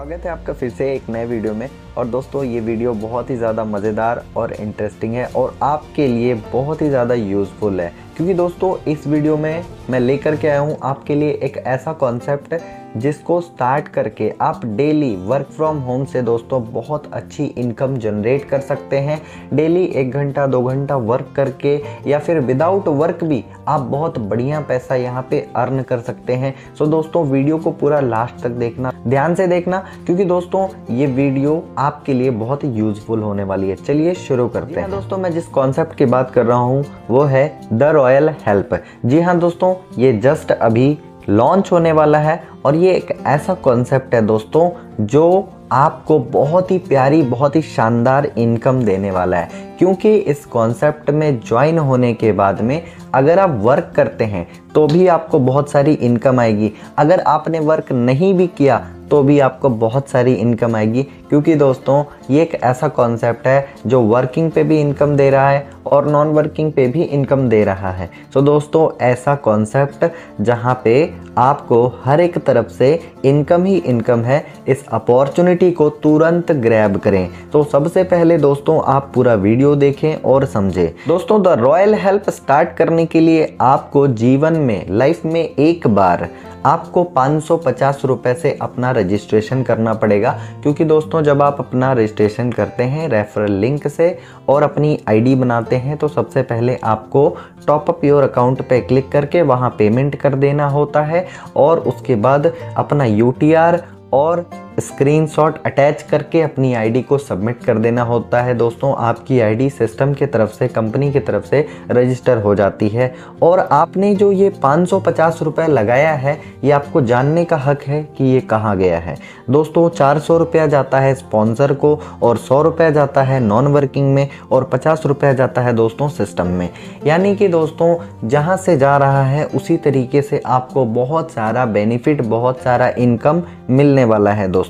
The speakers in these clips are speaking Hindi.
स्वागत है आपका फिर से एक नए वीडियो में। और दोस्तों ये वीडियो बहुत ही ज़्यादा मज़ेदार और इंटरेस्टिंग है और आपके लिए बहुत ही ज़्यादा यूज़फुल है, क्योंकि दोस्तों इस वीडियो में मैं लेकर के आया हूँ आपके लिए एक ऐसा कॉन्सेप्ट जिसको स्टार्ट करके आप डेली वर्क फ्रॉम होम से दोस्तों बहुत अच्छी इनकम जनरेट कर सकते हैं। डेली 1 घंटा 2 घंटा वर्क करके या फिर विदाउट वर्क भी आप बहुत बढ़िया पैसा यहाँ पे अर्न कर सकते हैं। सो दोस्तों वीडियो को पूरा लास्ट तक देखना, ध्यान से देखना, क्योंकि दोस्तों ये वीडियो आपके लिए बहुत ही यूजफुल होने वाली है। चलिए शुरू करते हैं। दोस्तों मैं जिस कॉन्सेप्ट की बात कर रहा हूँ वो है द रॉयल हेल्प। जी हाँ दोस्तों, ये जस्ट अभी लॉन्च होने वाला है और ये एक ऐसा कॉन्सेप्ट है दोस्तों जो आपको बहुत ही प्यारी, बहुत ही शानदार इनकम देने वाला है। क्योंकि इस कॉन्सेप्ट में ज्वाइन होने के बाद में अगर आप वर्क करते हैं तो भी आपको बहुत सारी इनकम आएगी, अगर आपने वर्क नहीं भी किया तो भी आपको बहुत सारी इनकम आएगी। क्योंकि दोस्तों ये एक ऐसा कॉन्सेप्ट है जो वर्किंग पे भी इनकम दे रहा है और नॉन वर्किंग पे भी इनकम दे रहा है। सो दोस्तों ऐसा कॉन्सेप्ट जहाँ पे आपको हर एक तरफ से इनकम ही इनकम है, इस अपॉर्चुनिटी को तुरंत ग्रैब करें। तो सबसे पहले दोस्तों आप पूरा वीडियो देखें और समझें। दोस्तों द रॉयल हेल्प स्टार्ट करने के लिए आपको जीवन में, लाइफ में एक बार आपको 550 रुपए से अपना रजिस्ट्रेशन करना पड़ेगा। क्योंकि दोस्तों जब आप अपना रजिस्ट्रेशन करते हैं रेफरल लिंक से और अपनी आईडी बनाते हैं तो सबसे पहले आपको टॉपअप योर अकाउंट पे क्लिक करके वहाँ पेमेंट कर देना होता है और उसके बाद अपना यूटीआर और स्क्रीनशॉट अटैच करके अपनी आईडी को सबमिट कर देना होता है। दोस्तों आपकी आईडी सिस्टम की तरफ से, कंपनी की तरफ से रजिस्टर हो जाती है और आपने जो ये 550 रुपये लगाया है ये आपको जानने का हक है कि ये कहाँ गया है। दोस्तों 400 रुपया जाता है स्पॉन्सर को और 100 रुपया जाता है नॉन वर्किंग में और 50 रुपया जाता है दोस्तों सिस्टम में। यानी कि दोस्तों जहाँ से जा रहा है उसी तरीके से आपको बहुत सारा बेनिफिट, बहुत सारा इनकम मिलने वाला है दोस्तों।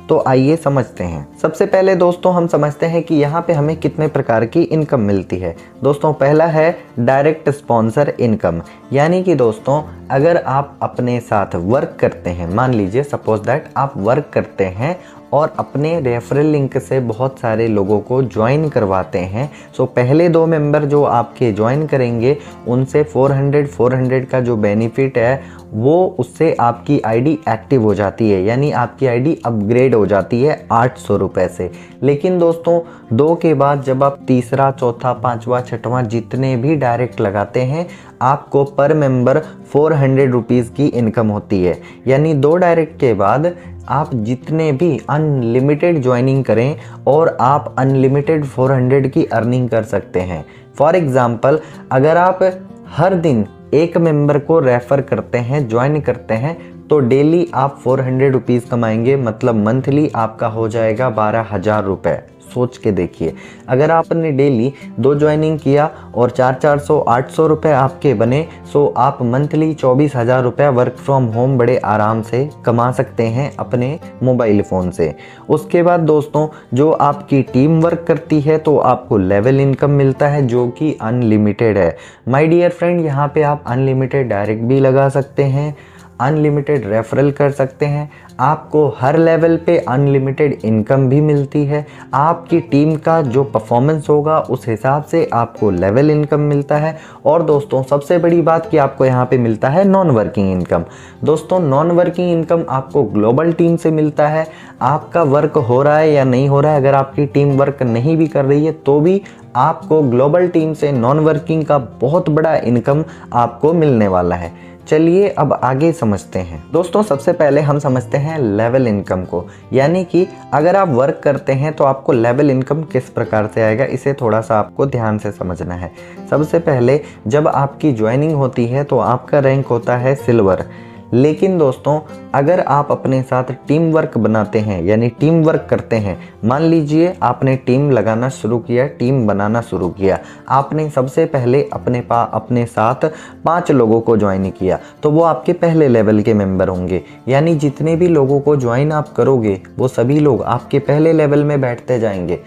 तो आइए समझते हैं। सबसे पहले दोस्तों हम समझते हैं कि यहाँ पे हमें कितने प्रकार की इनकम मिलती है। दोस्तों पहला है डायरेक्ट स्पॉन्सर इनकम। यानी कि दोस्तों अगर आप अपने साथ वर्क करते हैं, मान लीजिए सपोज दैट आप वर्क करते हैं और अपने रेफरल लिंक से बहुत सारे लोगों को ज्वाइन करवाते हैं। सो पहले 2 मेंबर जो आपके ज्वाइन करेंगे उनसे 400 का जो बेनिफिट है वो उससे आपकी आईडी एक्टिव हो जाती है, यानी आपकी आईडी अपग्रेड हो जाती है 800 रुपये से। लेकिन दोस्तों 2 के बाद जब आप तीसरा, चौथा, 5वां, 6वां जितने भी डायरेक्ट लगाते हैं आपको पर मेंबर 400 रुपीज़ की इनकम होती है। यानी 2 डायरेक्ट के बाद आप जितने भी अनलिमिटेड ज्वाइनिंग करें और आप अनलिमिटेड 400 की अर्निंग कर सकते हैं। फॉर एग्ज़ाम्पल अगर आप हर दिन एक मेंबर को रेफ़र करते हैं, ज्वाइन करते हैं, तो डेली आप 400 रुपीज़ कमाएंगे, मतलब मंथली आपका हो जाएगा 12,000 रुपये। सोच के देखिए, अगर आपने डेली 2 ज्वाइनिंग किया और 400 800 रुपये आपके बने, सो आप मंथली 24,000 रुपये वर्क फ्रॉम होम बड़े आराम से कमा सकते हैं अपने मोबाइल फ़ोन से। उसके बाद दोस्तों जो आपकी टीम वर्क करती है तो आपको लेवल इनकम मिलता है जो कि अनलिमिटेड है। माय डियर फ्रेंड, यहाँ पे आप अनलिमिटेड डायरेक्ट भी लगा सकते हैं, अनलिमिटेड रेफरल कर सकते हैं, आपको हर लेवल पे अनलिमिटेड इनकम भी मिलती है। आपकी टीम का जो परफॉर्मेंस होगा उस हिसाब से आपको लेवल इनकम मिलता है। और दोस्तों सबसे बड़ी बात कि आपको यहाँ पे मिलता है नॉन वर्किंग इनकम। दोस्तों नॉन वर्किंग इनकम आपको ग्लोबल टीम से मिलता है। आपका वर्क हो रहा है या नहीं हो रहा है, अगर आपकी टीम वर्क नहीं भी कर रही है तो भी आपको ग्लोबल टीम से नॉन वर्किंग का बहुत बड़ा इनकम आपको मिलने वाला है। चलिए अब आगे समझते हैं। दोस्तों सबसे पहले हम समझते हैं लेवल इनकम को। यानी कि अगर आप वर्क करते हैं तो आपको लेवल इनकम किस प्रकार से आएगा, इसे थोड़ा सा आपको ध्यान से समझना है। सबसे पहले जब आपकी ज्वाइनिंग होती है तो आपका रैंक होता है सिल्वर। लेकिन दोस्तों अगर आप अपने साथ टीम वर्क बनाते हैं, यानी टीम वर्क करते हैं, मान लीजिए आपने टीम लगाना शुरू किया, टीम बनाना शुरू किया, आपने सबसे पहले अपने साथ 5 लोगों को ज्वाइन किया, तो वो आपके पहले लेवल के मेंबर होंगे। यानी जितने भी लोगों को ज्वाइन आप करोगे वो सभी लोग आपके पहले लेवल में बैठते जाएंगे।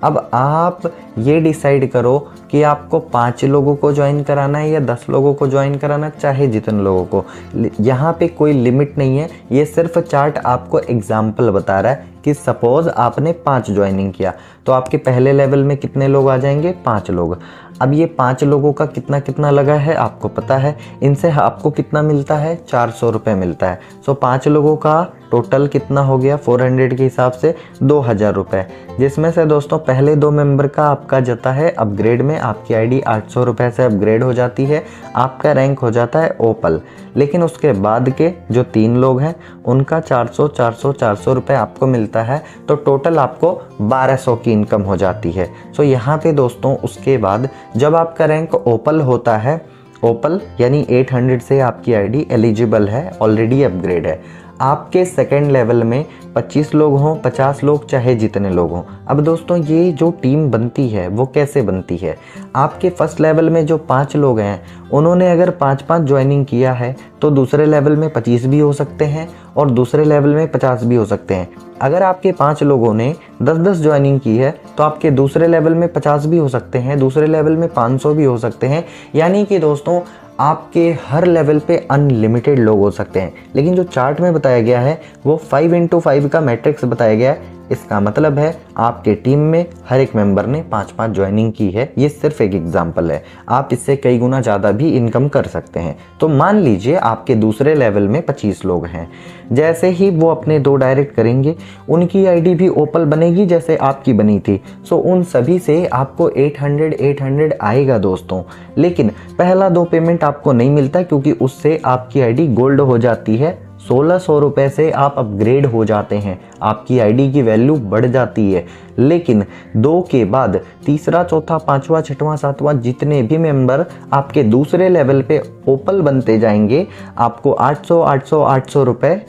अब आप ये डिसाइड करो कि आपको 5 लोगों को ज्वाइन कराना है या 10 लोगों को ज्वाइन कराना, चाहे जितने लोगों को। यहाँ पे कोई लिमिट नहीं है, ये सिर्फ चार्ट आपको एग्जाम्पल बता रहा है कि सपोज आपने 5 ज्वाइनिंग किया तो आपके पहले लेवल में कितने लोग आ जाएंगे, 5 लोग। अब ये 5 लोगों का कितना कितना लगा है आपको पता है, इनसे आपको कितना मिलता है, 400 रुपये मिलता है। सो 5 लोगों का टोटल कितना हो गया 400 के हिसाब से 2000 रुपये, जिसमें से दोस्तों पहले 2 मेंबर का आपका जाता है अपग्रेड में, आपकी आईडी 800 रुपये से अपग्रेड हो जाती है, आपका रैंक हो जाता है ओपल। लेकिन उसके बाद के जो 3 लोग हैं उनका 400 रुपये आपको मिलता है, तो टोटल आपको 1200 की इनकम हो जाती है। सो यहाँ पे दोस्तों उसके बाद जब आपका रैंक ओपल होता है, ओपल यानी 800 से आपकी आईडी एलिजिबल है, ऑलरेडी अपग्रेड है। आपके सेकेंड लेवल में 25 लोग हों, 50 लोग, चाहे जितने लोग हों। अब दोस्तों ये जो टीम बनती है वो कैसे बनती है, आपके फर्स्ट लेवल में जो 5 लोग हैं उन्होंने अगर 5-5 ज्वाइनिंग किया है तो दूसरे लेवल में 25 भी हो सकते हैं और दूसरे लेवल में 50 भी हो सकते हैं। अगर आपके 5 लोगों ने 10-10 ज्वाइनिंग की है तो आपके दूसरे लेवल में 50 भी हो सकते हैं, दूसरे लेवल में 500 भी हो सकते हैं। यानी कि दोस्तों आपके हर लेवल पे अनलिमिटेड लोग हो सकते हैं। लेकिन जो चार्ट में बताया गया है वो 5x5 का मैट्रिक्स बताया गया है। इसका मतलब है आपके टीम में हर एक मेंबर ने 5-5 ज्वाइनिंग की है। ये सिर्फ एक एग्जांपल है, आप इससे कई गुना ज़्यादा भी इनकम कर सकते हैं। तो मान लीजिए आपके दूसरे लेवल में 25 लोग हैं, जैसे ही वो अपने 2 डायरेक्ट करेंगे उनकी आईडी भी ओपल बनेगी जैसे आपकी बनी थी। सो उन सभी से आपको 800 आएगा दोस्तों। लेकिन पहला 2 पेमेंट आपको नहीं मिलता क्योंकि उससे आपकी आईडी गोल्ड हो जाती है। 1600 रुपये से आप अपग्रेड हो जाते हैं, आपकी आईडी की वैल्यू बढ़ जाती है। लेकिन 2 के बाद तीसरा, चौथा, 5वां, 6वां, 7वां जितने भी मेंबर आपके दूसरे लेवल पे ओपल बनते जाएंगे, आपको 800 रुपये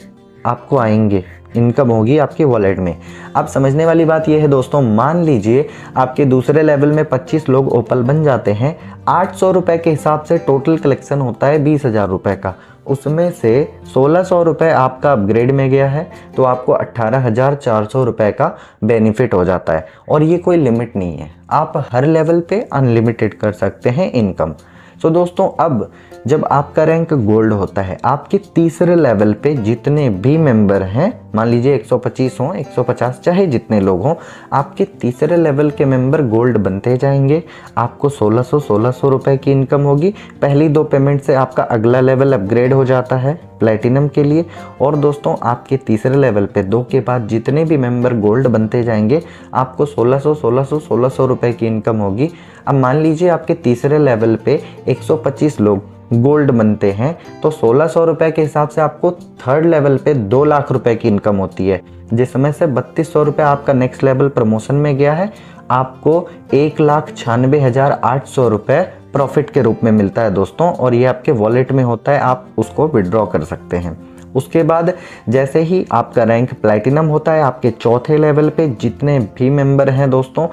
आपको आएंगे, इनकम होगी आपके वॉलेट में। अब समझने वाली बात यह है दोस्तों, मान लीजिए आपके दूसरे लेवल में 25 लोग ओपल बन जाते हैं, 800 रुपये के हिसाब से टोटल कलेक्शन होता है 20,000 रुपये का। उसमें से 1600 रुपये आपका अपग्रेड में गया है तो आपको 18,400 रुपये का बेनिफिट हो जाता है। और ये कोई लिमिट नहीं है, आप हर लेवल पे अनलिमिटेड कर सकते हैं इनकम। सो दोस्तों अब जब आपका रैंक गोल्ड होता है, आपके तीसरे लेवल पे जितने भी मेंबर हैं, मान लीजिए 125 हों, 150, चाहे जितने लोग हों, आपके तीसरे लेवल के मेंबर गोल्ड बनते जाएंगे। आपको 1600 रुपये की इनकम होगी। पहली 2 पेमेंट से आपका अगला लेवल अपग्रेड हो जाता है प्लेटिनम के लिए। और दोस्तों आपके तीसरे लेवल पे 2 के बाद जितने भी मेंबर गोल्ड बनते जाएंगे, आपको 1600 रुपये की इनकम होगी। अब मान लीजिए आपके तीसरे लेवल पे 125 लोग गोल्ड बनते हैं तो 1600 रुपये के हिसाब से आपको थर्ड लेवल पे 2 लाख रुपए की इनकम होती है, जिसमें से 3200 रुपये आपका नेक्स्ट लेवल प्रमोशन में गया है। आपको 1,96,800 रुपये प्रॉफिट के रूप में मिलता है दोस्तों, और ये आपके वॉलेट में होता है, आप उसको विड्रॉ कर सकते हैं। उसके बाद जैसे ही आपका रैंक प्लैटिनम होता है, आपके चौथे लेवल पे जितने भी मेंबर हैं दोस्तों,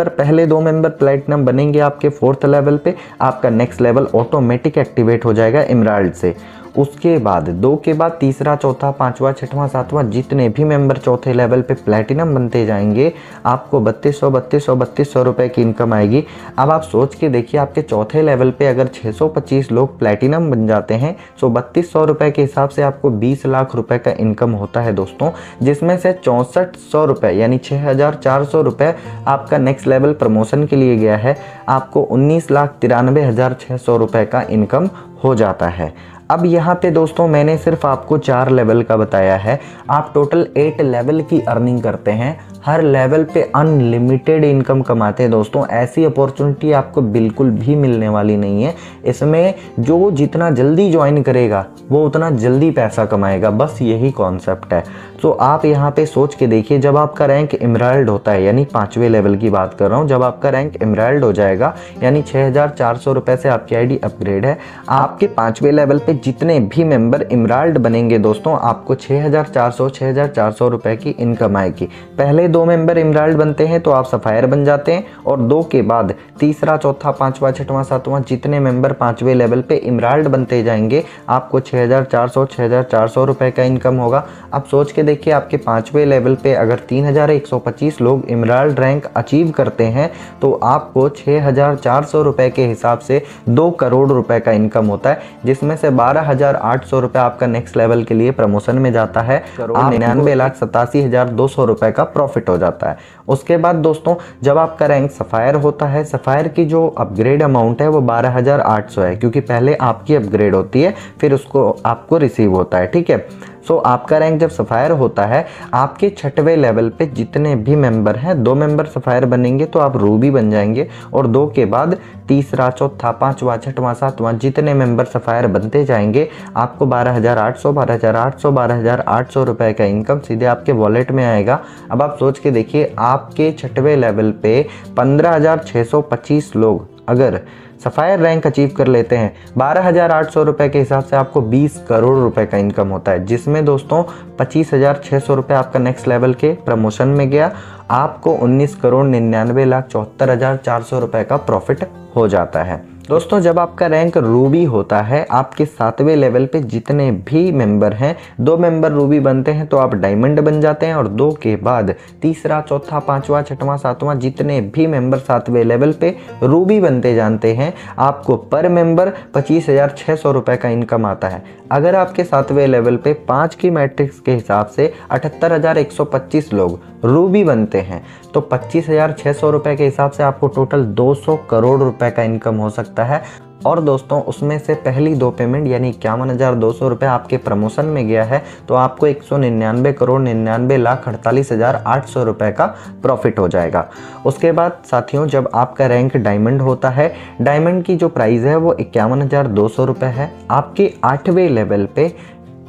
पहले 2 मेंबर प्लैटिनम बनेंगे आपके 4th लेवल पे, आपका नेक्स्ट लेवल ऑटोमेटिक एक्टिवेट हो जाएगा इमराल्ड से। उसके बाद 2 के बाद तीसरा, चौथा, 5वां, 6वां, 7वां जितने भी मेंबर चौथे लेवल पे प्लैटिनम बनते जाएंगे, आपको 3200 रुपये की इनकम आएगी। अब आप सोच के देखिए, आपके चौथे लेवल पे अगर 625 लोग प्लैटिनम बन जाते हैं तो 3200 रुपये के हिसाब से आपको 20 लाख रुपए का इनकम होता है दोस्तों, जिसमें से 6400 रुपये यानी 6400 रुपये आपका नेक्स्ट लेवल प्रमोशन के लिए गया है। आपको 19,93,600 रुपये का इनकम हो जाता है। अब यहाँ पे दोस्तों मैंने सिर्फ आपको 4 लेवल का बताया है, आप टोटल 8 लेवल की अर्निंग करते हैं, हर लेवल पे अनलिमिटेड इनकम कमाते हैं दोस्तों। ऐसी अपॉर्चुनिटी आपको बिल्कुल भी मिलने वाली नहीं है। इसमें जो जितना जल्दी ज्वाइन करेगा वो उतना जल्दी पैसा कमाएगा, बस यही कॉन्सेप्ट है। तो आप यहाँ पे सोच के देखिए, जब आपका रैंक इमराल्ड होता है, यानी 5वें लेवल की बात कर रहा हूँ, जब आपका रैंक इमराल्ड हो जाएगा यानी 6,400 रुपये से आपकी आईडी अपग्रेड है, आपके 5वें लेवल पे जितने भी मेंबर इमराल्ड बनेंगे दोस्तों, आपको 6,400 रुपये की इनकम आएगी। पहले 2 मेंबर इमराल्ड बनते हैं तो आप सफ़ायर बन जाते हैं, और 2 के बाद तीसरा, चौथा, पाँचवा, छठवां, सातवां जितने मेंबर 5वें लेवल पे इमराल्ड बनते जाएंगे आपको 6,400 रुपये का इनकम होगा। अब सोच के देखिए, आपके 5वें लेवल पे अगर 3,125 लोग इमराल्ड रैंक अचीव करते हैं तो आपको 6,400 रुपये के हिसाब से 2 करोड़ रुपए का इनकम होता है, जिसमें से 12,800 रुपये आपका नेक्स्ट लेवल के लिए प्रमोशन में जाता है। 99,87,200 रुपये का प्रॉफिट हो जाता है। उसके बाद दोस्तों, जब आपका रैंक सफ़ायर होता है, सफ़ायर की जो अपग्रेड अमाउंट है वो 12,800 है, क्योंकि पहले आपकी अपग्रेड होती है फिर उसको आपको रिसीव होता है, ठीक है। सो आपका रैंक जब सफ़ायर होता है, आपके 6वें लेवल पे जितने भी मेंबर हैं, 2 मेंबर सफ़ायर बनेंगे तो आप रूबी बन जाएंगे, और 2 के बाद तीसरा, चौथा, पाँचवा, छठवां, सातवां जितने मेंबर सफ़ायर बनते जाएंगे आपको 12,800 रुपये का इनकम सीधे आपके वॉलेट में आएगा। अब आप सोच के देखिए, आपके 6वें लेवल पे 15,625 लोग अगर सफ़ायर रैंक अचीव कर लेते हैं, 12,800 रुपये के हिसाब से आपको 20 करोड़ रुपए का इनकम होता है, जिसमें दोस्तों 25,600 रुपये आपका नेक्स्ट लेवल के प्रमोशन में गया, आपको 19,99,74,400 रुपये का प्रॉफिट हो जाता है। दोस्तों, जब आपका रैंक रूबी होता है, आपके 7वें लेवल पे जितने भी मेंबर हैं, 2 मेंबर रूबी बनते हैं तो आप डायमंड बन जाते हैं, और 2 के बाद तीसरा, चौथा, पाँचवा, छठवां, सातवां जितने भी मेंबर 7वें लेवल पे रूबी बनते जानते हैं, आपको पर मेंबर 25,600 रुपये का इनकम आता है। अगर आपके 7वें लेवल पे 5 की मैट्रिक्स के हिसाब से 78,125 लोग रूबी बनते हैं तो 25,600 रुपये के हिसाब से आपको टोटल 200 करोड़ रुपए का इनकम हो सकता है। और दोस्तों, उसमें से पहली 2 पेमेंट यानी 51,200 रुपये आपके प्रमोशन में गया है तो आपको 199,99,48,800 रुपये का प्रॉफिट हो जाएगा। उसके बाद साथियों, जब आपका रैंक डायमंड होता है, डायमंड की जो प्राइस है वो 51,200 रुपये है। आपके 8वें लेवल पे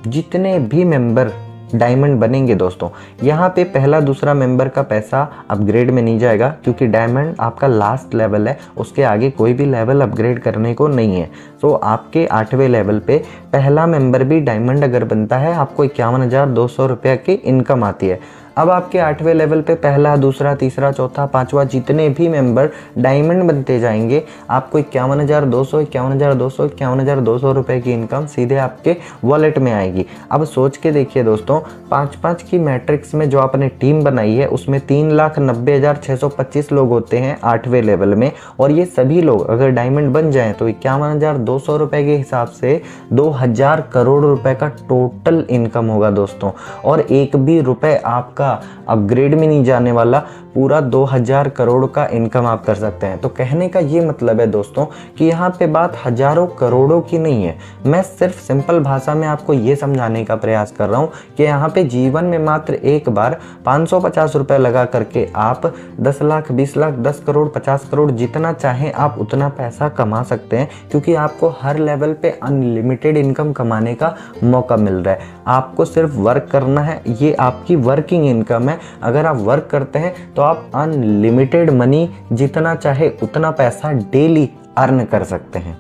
जितने भी मेंबर डायमंड बनेंगे दोस्तों, यहाँ पे पहला, दूसरा मेंबर का पैसा अपग्रेड में नहीं जाएगा, क्योंकि डायमंड आपका लास्ट लेवल है, उसके आगे कोई भी लेवल अपग्रेड करने को नहीं है। तो आपके 8वें लेवल पे पहला मेंबर भी डायमंड अगर बनता है, आपको 51,200 रुपये की इनकम आती है। अब आपके 8वें लेवल पे पहला, दूसरा, तीसरा, चौथा, पाँचवा जितने भी मेंबर डायमंड बनते जाएंगे, आपको 51,200 रुपये की इनकम सीधे आपके वॉलेट में आएगी। अब सोच के देखिए दोस्तों, 5-5 की मैट्रिक्स में जो आपने टीम बनाई है उसमें 3,90,625 लोग होते हैं 8वें लेवल में, और ये सभी लोग अगर डायमंड बन जाएं तो 51,200 रुपये के हिसाब से 2,000 करोड़ रुपए का टोटल इनकम होगा दोस्तों। और एक भी रुपए आपका अपग्रेड में नहीं जाने वाला, पूरा 2,000 करोड़ का इनकम आप कर सकते हैं। तो कहने का ये मतलब है दोस्तों कि यहाँ पे बात हजारों करोड़ों की नहीं है, मैं सिर्फ सिंपल भाषा में आपको ये समझाने का प्रयास कर रहा हूँ कि यहाँ पे जीवन में मात्र एक बार 550 रुपये लगा करके आप 10 लाख, 20 लाख, 10 करोड़, 50 करोड़ जितना चाहें आप उतना पैसा कमा सकते हैं, क्योंकि आपको हर लेवल पे अनलिमिटेड इनकम कमाने का मौका मिल रहा है। आपको सिर्फ वर्क करना है, ये आपकी वर्किंग इनकम है। अगर आप वर्क करते हैं तो आप अनलिमिटेड मनी, जितना चाहे उतना पैसा डेली अर्न कर सकते हैं।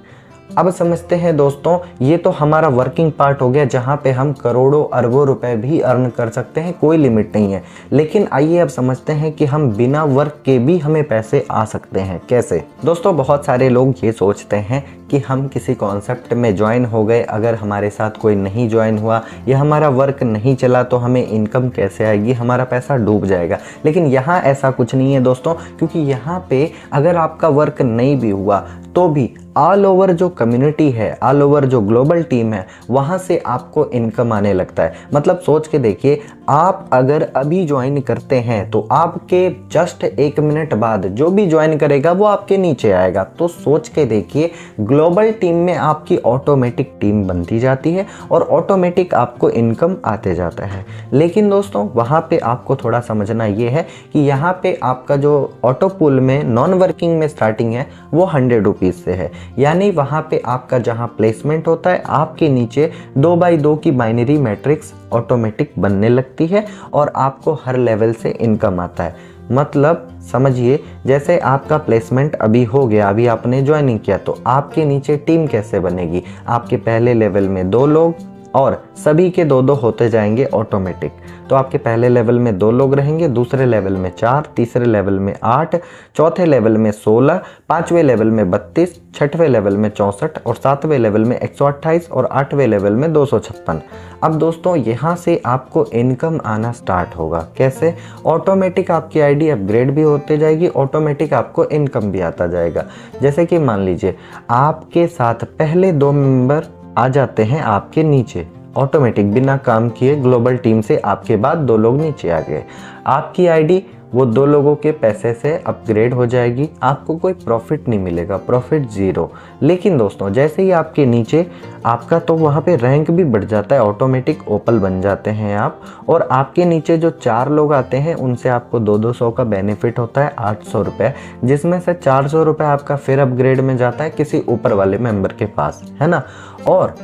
अब समझते हैं दोस्तों, ये तो हमारा वर्किंग पार्ट हो गया जहाँ पे हम करोड़ों अरबों रुपए भी अर्न कर सकते हैं, कोई लिमिट नहीं है। लेकिन आइए अब समझते हैं कि हम बिना वर्क के भी हमें पैसे आ सकते हैं, कैसे। दोस्तों, बहुत सारे लोग ये सोचते हैं कि हम किसी कॉन्सेप्ट में ज्वाइन हो गए, अगर हमारे साथ कोई नहीं ज्वाइन हुआ या हमारा वर्क नहीं चला तो हमें इनकम कैसे आएगी, हमारा पैसा डूब जाएगा। लेकिन यहाँ ऐसा कुछ नहीं है दोस्तों, क्योंकि यहाँ पे अगर आपका वर्क नहीं भी हुआ तो भी ऑल ओवर जो कम्युनिटी है, ऑल ओवर जो ग्लोबल टीम है, वहाँ से आपको इनकम आने लगता है। मतलब सोच के देखिए, आप अगर अभी ज्वाइन करते हैं तो आपके जस्ट 1 मिनट बाद जो भी ज्वाइन करेगा वो आपके नीचे आएगा। तो सोच के देखिए, ग्लोबल टीम में आपकी ऑटोमेटिक टीम बनती जाती है और ऑटोमेटिक आपको इनकम आते जाता है। लेकिन दोस्तों, वहाँ पे आपको थोड़ा समझना ये है कि यहाँ पे आपका जो ऑटो पूल में नॉन वर्किंग में स्टार्टिंग है वो 100 रुपीज़ से है। यानी वहाँ पे आपका जहाँ प्लेसमेंट होता है, आपके नीचे 2x2 की बाइनरी मैट्रिक्स ऑटोमेटिक बनने लगती है और आपको हर लेवल से इनकम आता है। मतलब समझिए, जैसे आपका प्लेसमेंट अभी हो गया, अभी आपने ज्वाइनिंग किया, तो आपके नीचे टीम कैसे बनेगी। आपके पहले लेवल में 2 लोग, और सभी के 2-2 होते जाएंगे ऑटोमेटिक। तो आपके पहले लेवल में 2 लोग रहेंगे, दूसरे लेवल में 4, तीसरे लेवल में 8, चौथे लेवल में 16, पांचवें लेवल में 32, छठवें लेवल में 64 और सातवें लेवल में 128 और आठवें लेवल में 256। अब दोस्तों यहाँ से आपको इनकम आना स्टार्ट होगा। कैसे? ऑटोमेटिक आपकी आईडी अपग्रेड भी होते जाएगी, ऑटोमेटिक आपको इनकम भी आता जाएगा। जैसे कि मान लीजिए आपके साथ पहले 2 मेंबर आ जाते हैं आपके नीचे ऑटोमेटिक बिना काम किए, ग्लोबल टीम से आपके बाद 2 लोग नीचे आ गए, आपकी आईडी वो 2 लोगों के पैसे से अपग्रेड हो जाएगी, आपको कोई प्रॉफिट नहीं मिलेगा, प्रॉफिट 0। लेकिन दोस्तों जैसे ही आपके नीचे आपका तो वहाँ पे रैंक भी बढ़ जाता है, ऑटोमेटिक ओपल बन जाते हैं आप, और आपके नीचे जो 4 लोग आते हैं उनसे आपको 200 का बेनिफिट होता है 800 रुपये, जिसमें से 400 रुपये आपका फिर अपग्रेड में जाता है किसी ऊपर वाले मेंबर के पास, है ना, और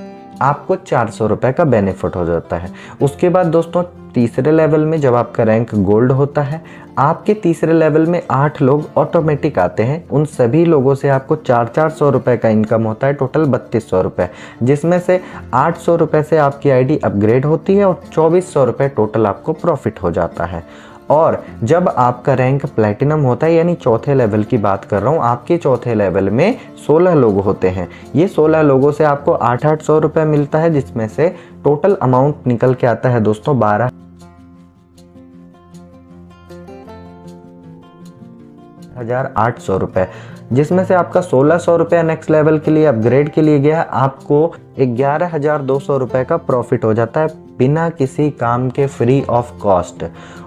आपको 400 रुपये का बेनिफिट हो जाता है। उसके बाद दोस्तों तीसरे लेवल में जब आपका रैंक गोल्ड होता है, आपके तीसरे लेवल में 8 लोग ऑटोमेटिक आते हैं, उन सभी लोगों से आपको 400 रुपये का इनकम होता है, टोटल 3200 रुपये, जिसमें से 800 रुपये से आपकी आईडी अपग्रेड होती है और 2400 रुपये टोटल आपको प्रॉफिट हो जाता है। और जब आपका रैंक प्लैटिनम होता है, यानी चौथे लेवल की बात कर रहा हूँ, आपके चौथे लेवल में 16 लोग होते हैं, ये 16 लोगों से आपको 800 रुपये मिलता है, जिसमें से टोटल अमाउंट निकल के आता है दोस्तों 12,800 रुपये, जिसमें से आपका 1600 रुपये नेक्स्ट लेवल के लिए अपग्रेड के लिए गया, आपको 11,200 रुपये का प्रॉफिट हो जाता है बिना किसी काम के, फ्री ऑफ कॉस्ट।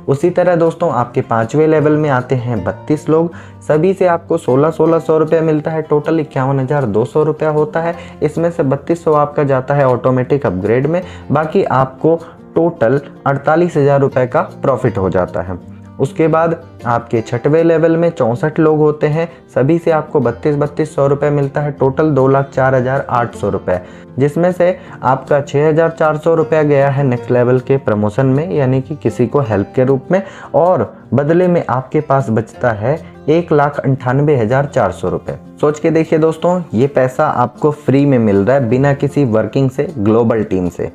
उसी तरह दोस्तों आपके 5वें लेवल में आते हैं 32 लोग, सभी से आपको 1600 रुपये मिलता है, टोटल 51,200 रुपया होता है, इसमें से 3200 आपका जाता है ऑटोमेटिक अपग्रेड में, बाकी आपको टोटल 48,000 रुपये का प्रॉफिट हो जाता है। उसके बाद आपके 6वें लेवल में 64 लोग होते हैं, सभी से आपको 3200 रुपये मिलता है, टोटल 2,04,800 रुपये, जिसमें से आपका 6,400 रुपया गया है नेक्स्ट लेवल के प्रमोशन में, यानी कि किसी को हेल्प के रूप में, और बदले में आपके पास बचता है 1,98,400 रुपये। सोच के देखिए दोस्तों, ये पैसा आपको फ्री में मिल रहा है बिना किसी वर्किंग से, ग्लोबल टीम से।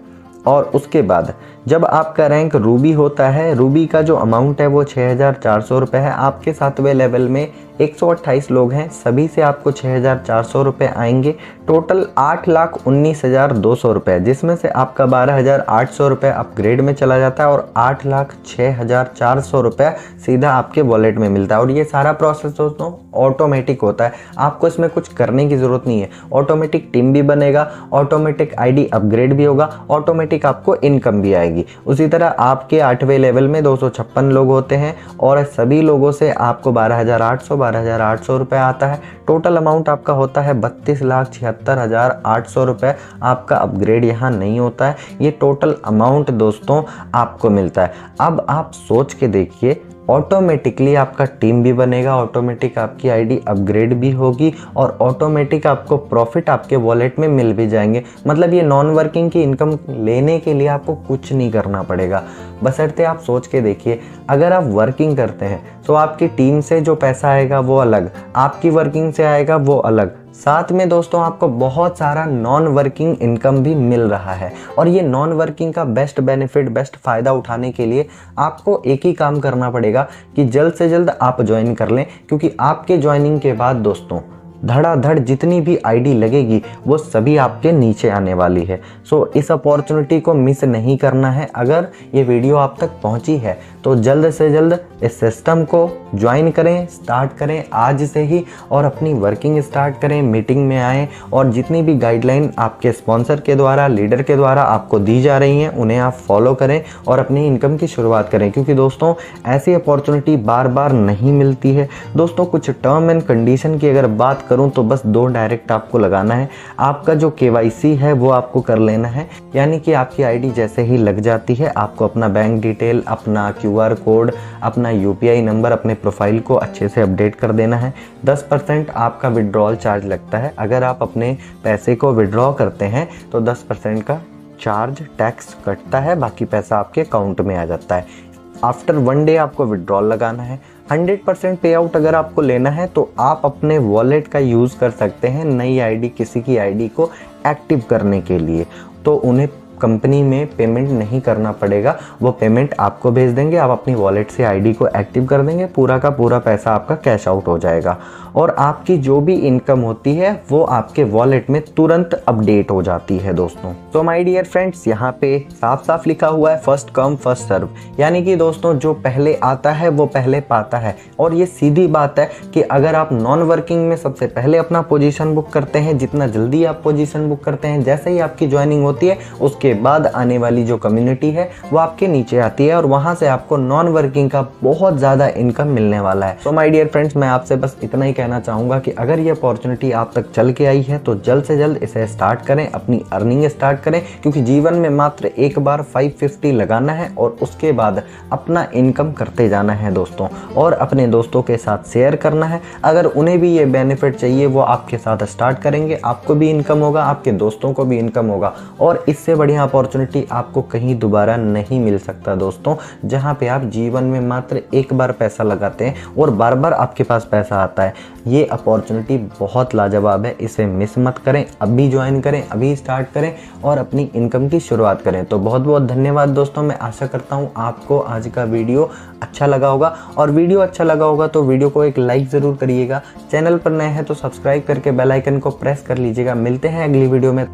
और उसके बाद जब आपका रैंक रूबी होता है, रूबी का जो अमाउंट है वो 6,400 रुपये है, आपके 7वें लेवल में 128 लोग हैं, सभी से आपको 6,400 रुपये आएंगे, टोटल 8,19,200 रुपये, जिसमें से आपका 12,800 रुपये अपग्रेड में चला जाता है और 8,06,400 रुपये सीधा आपके वॉलेट में मिलता है। और ये सारा प्रोसेस दोस्तों ऑटोमेटिक होता है, आपको इसमें कुछ करने की ज़रूरत नहीं है, ऑटोमेटिक टीम भी बनेगा, ऑटोमेटिक आईडी अपग्रेड भी होगा, ऑटोमेटिक आपको इनकम भी आएगी। उसी तरह आपके 8वें लेवल में 256 लोग होते हैं और सभी लोगों से आपको 12,800 रुपये आता है, टोटल अमाउंट आपका होता है 32,76,800 रुपये। आपका अपग्रेड यहाँ नहीं होता है, ये टोटल अमाउंट दोस्तों आपको मिलता है। अब आप सोच के देखिए, ऑटोमेटिकली आपका टीम भी बनेगा, ऑटोमेटिक आपकी आईडी अपग्रेड भी होगी और ऑटोमेटिक आपको प्रॉफिट आपके वॉलेट में मिल भी जाएंगे। मतलब ये नॉन वर्किंग की इनकम लेने के लिए आपको कुछ नहीं करना पड़ेगा, बशर्ते आप सोच के देखिए, अगर आप वर्किंग करते हैं तो आपकी टीम से जो पैसा आएगा वो अलग, आपकी वर्किंग से आएगा वो अलग, साथ में दोस्तों आपको बहुत सारा नॉन वर्किंग इनकम भी मिल रहा है। और ये नॉन वर्किंग का बेस्ट बेनिफिट, बेस्ट फ़ायदा उठाने के लिए आपको एक ही काम करना पड़ेगा कि जल्द से जल्द आप ज्वाइन कर लें, क्योंकि आपके ज्वाइनिंग के बाद दोस्तों धड़ाधड़ जितनी भी आईडी लगेगी वो सभी आपके नीचे आने वाली है। सो इस अपॉर्चुनिटी को मिस नहीं करना है। अगर ये वीडियो आप तक पहुंची है तो जल्द से जल्द इस सिस्टम को ज्वाइन करें, स्टार्ट करें आज से ही और अपनी वर्किंग स्टार्ट करें, मीटिंग में आएँ और जितनी भी गाइडलाइन आपके स्पॉन्सर के द्वारा, लीडर के द्वारा आपको दी जा रही हैं उन्हें आप फॉलो करें और अपनी इनकम की शुरुआत करें, क्योंकि दोस्तों ऐसी अपॉर्चुनिटी बार बार नहीं मिलती है। दोस्तों कुछ टर्म एंड कंडीशन की अगर बात करूं तो बस 2 डायरेक्ट आपको लगाना है। आपका जो KYC है वो आपको कर लेना है, यानी कि आपकी आईडी जैसे ही लग जाती है आपको अपना बैंक डिटेल, अपना QR कोड, अपना UPI नंबर, अपने प्रोफाइल को अच्छे से अपडेट कर देना है। 10% आपका विड्रॉल चार्ज लगता है। अगर आप अपने पैसे को विड्रॉ करते हैं तो 10% का चार्ज टैक्स कटता है, बाकी पैसा आपके अकाउंट में आ जाता है। आफ्टर 1 डे आपको विड्रॉल लगाना है। 100% पे आउट अगर आपको लेना है तो आप अपने वॉलेट का यूज़ कर सकते हैं नई आईडी, किसी की आईडी को एक्टिव करने के लिए। तो उन्हें कंपनी में पेमेंट नहीं करना पड़ेगा, वो पेमेंट आपको भेज देंगे, आप अपनी वॉलेट से आईडी को एक्टिव कर देंगे, पूरा का पूरा पैसा आपका कैश आउट हो जाएगा और आपकी जो भी इनकम होती है वो आपके वॉलेट में तुरंत अपडेट हो जाती है दोस्तों। तो माय डियर फ्रेंड्स, यहाँ पे साफ साफ लिखा हुआ है फर्स्ट कम फर्स्ट सर्व, यानी कि दोस्तों जो पहले आता है वो पहले पाता है। और ये सीधी बात है कि अगर आप नॉन वर्किंग में सबसे पहले अपना पोजीशन बुक करते हैं, जितना जल्दी आप पोजीशन बुक करते हैं, जैसे ही आपकी ज्वाइनिंग होती है उसके बाद आने वाली जो कम्युनिटी है वो आपके नीचे आती है और वहां से आपको नॉन वर्किंग का बहुत ज्यादा इनकम मिलने वाला है। तो माय डियर फ्रेंड्स, मैं आपसे बस इतना ही कहना चाहूंगा कि अगर ये अपॉर्चुनिटी आप तक चल के आई है तो जल्द से जल्द इसे स्टार्ट करें, अपनी अर्निंग स्टार्ट करें, क्योंकि जीवन में मात्र एक बार 550 लगाना है और उसके बाद अपना इनकम करते जाना है दोस्तों, और अपने दोस्तों के साथ शेयर करना है। अगर उन्हें भी ये बेनिफिट चाहिए वो आपके साथ स्टार्ट करेंगे, आपको भी इनकम होगा, आपके दोस्तों को भी इनकम होगा और इससे बढ़िया अपॉर्चुनिटी आपको कहीं दोबारा नहीं मिल सकता दोस्तों, जहां पे आप जीवन में मात्र एक बार पैसा लगाते हैं और बार बार आपके पास पैसा आता है। ये अपॉर्चुनिटी बहुत लाजवाब है, इसे मिस मत करें, अभी ज्वाइन करें, अभी स्टार्ट करें और अपनी इनकम की शुरुआत करें। तो बहुत बहुत धन्यवाद दोस्तों, मैं आशा करता हूँ आपको आज का वीडियो अच्छा लगा होगा और वीडियो अच्छा लगा होगा तो वीडियो को एक लाइक ज़रूर करिएगा। चैनल पर नए हैं तो सब्सक्राइब करके बेल आइकन को प्रेस कर लीजिएगा। मिलते हैं अगली वीडियो में।